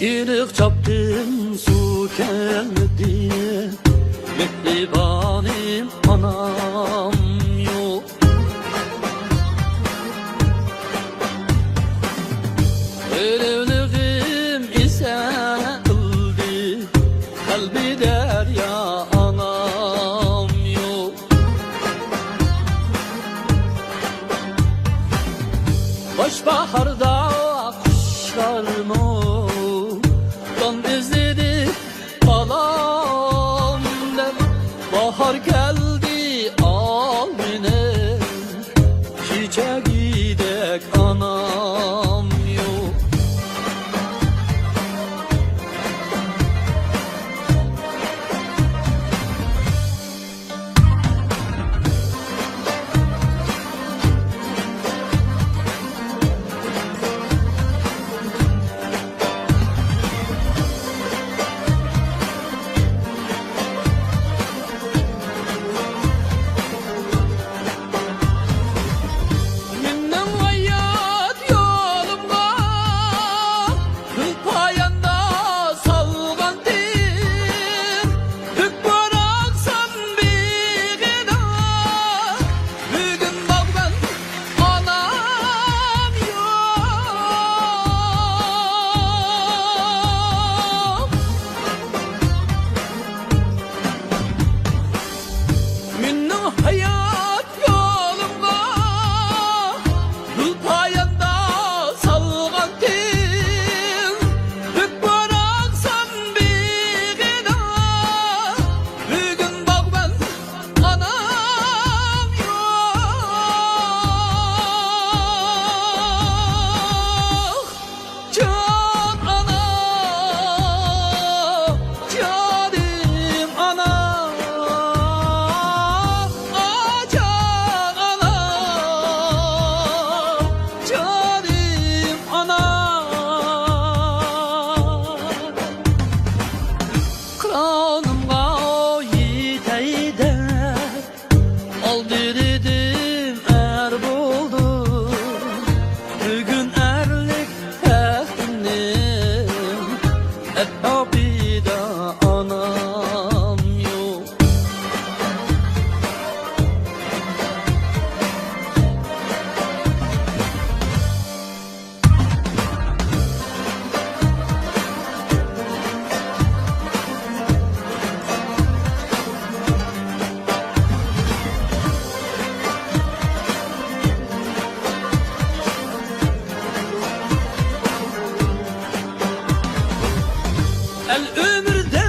İlik çaptım su geldi, mehribanim anam yok. Ölümlüğüm ise öldü, kalbi derya anam yok. Başbaharda kuşlar mı don izledi alemden, bahar geldi al yine, çiçek gidek anam yok. Hayat yolumda yol payında salgan til, büyük bıraksan bir gida, bugün bak ben anam yok. Can anam, canım anam, kanımga yeteyde aldırdım er buldu, bugün erlik tehtimdim, hep abida anam yok. El ömürde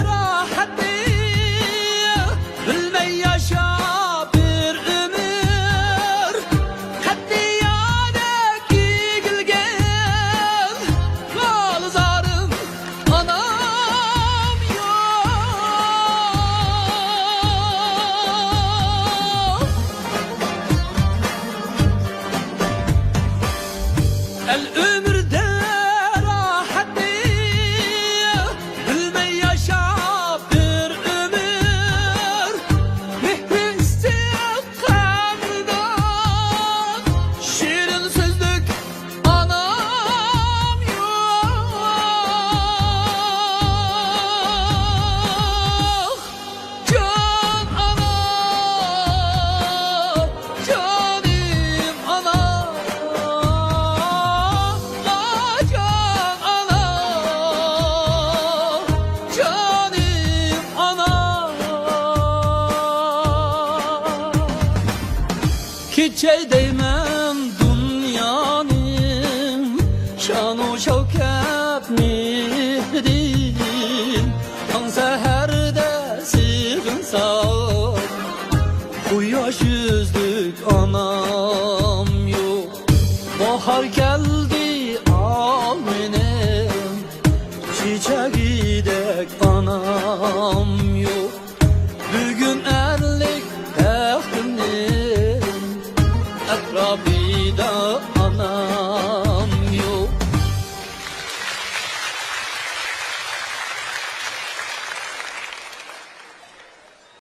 rahatı bilmey yaşa bir ömür, katliyadek yıkılgan kal zarım anam yok. El ömürde Keçey değmem dünyanın şanu şevket mihdin, tan seherde sığınsa kuyaş yüzlük anam yok. Bahar geldi al benim, çiçek gidek anam yok.